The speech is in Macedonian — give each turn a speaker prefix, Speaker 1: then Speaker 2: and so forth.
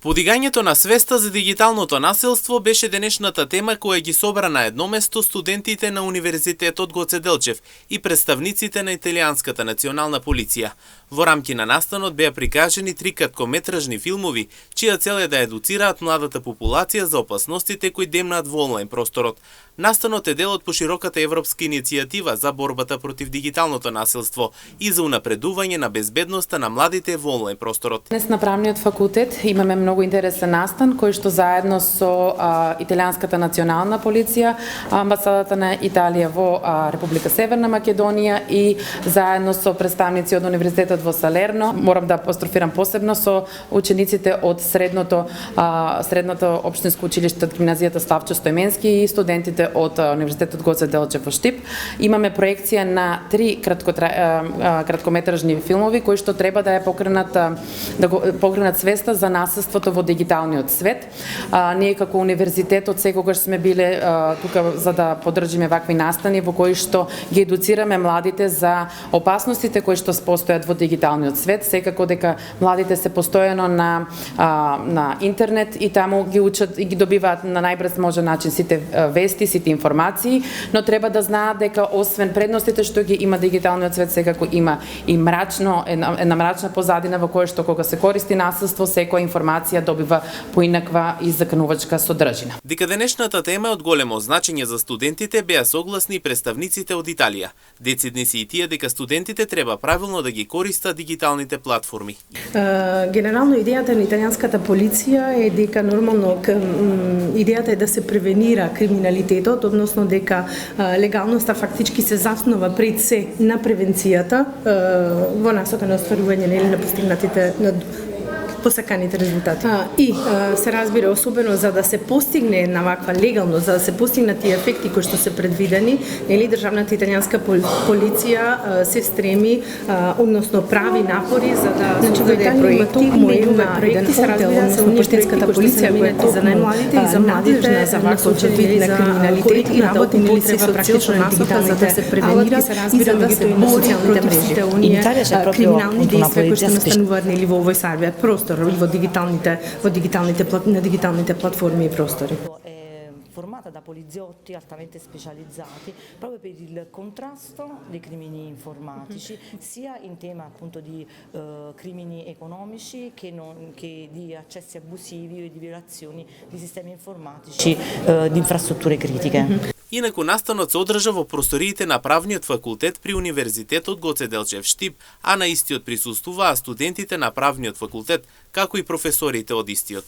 Speaker 1: Подигањето на свеста за дигиталното насилство беше денешната тема која ги собра на едно место студентите на Универзитетот Гоце Делчев и представниците на Италијанската национална полиција. Во рамки на настанот беа прикажани 3 краткометражни филмови, чија цел е да едуцираат младата популација за опасностите кои демнаат во онлайн просторот. Настанот е дел од пошироката европска иницијатива за борбата против дигиталното насилство и за унапредување на безбедноста на младите во онлайн просторот.
Speaker 2: Днес на правниот факултет имаме многу интересен настан кој што заедно со Италијанската национална полиција, амбасадата на Италија во Република Северна Македонија и заедно со представници од Универзитетот во Салерно. Морам да апострофирам посебно со учениците од средното општинско училиште од гимназијата Славчо Стојменски и студентите од Универзитетот Гоце Делчев во Штип. Имаме проекција на 3 краткометражни филмови кои што треба да го покренат свеста за насилството во дигиталниот свет. Ние како универзитетот секогаш сме биле тука за да поддржиме вакви настани во кои што ги едуцираме младите за опасностите кои што постојат во дигиталниот свет. Секако дека младите се постојано на интернет и таму ги учат и ги добиваат на најбрз можен начин сите вести, сите информации, но треба да знаат дека освен предностите што ги има дигиталниот свет, секако има и една мрачна позадина во која што кога се користи насилство, секоја информација добива поинаква и заканувачка содржина.
Speaker 1: Дека денешната тема е од големо значење за студентите беа согласни представниците од Италија. Децидни се и тие дека студентите треба правилно да ги користат дигиталните платформи.
Speaker 3: Генерално идејата на италијанската полиција е дека нормално идејата е да се превенира криминалитетот, односно дека легалноста фактички се заснова пред се на превенцијата во насока на остварување на постигнатите посаканите резултати. И се разбира особено за да се постигне една ваква легалност, за да се постигнат тие ефекти кои што се предвидени, државната италијанска полиција се стреми, односно прави напори за да создаде проекти, проекти се разбира се уништинската полиција која за најмладите и за младите за вакво вид на криминалитет и работи употреба практично насока за да се превенира и за да се бори против сите оние криминални действија кои што настануваат нели во овој сарбијат простор во дигиталните платформи и простори.
Speaker 4: Formata da poliziotti altamente specializzati proprio per il contrasto dei crimini informatici, sia in tema appunto di crimini economici che di accessi abusivi o di violazioni di sistemi informatici di infrastrutture critiche.
Speaker 1: Инаку настанот се одржа во просториите на правниот факултет при Универзитетот Гоце Делчев Штип, а на истиот присуствуваа студентите на правниот факултет, како и професорите од истиот.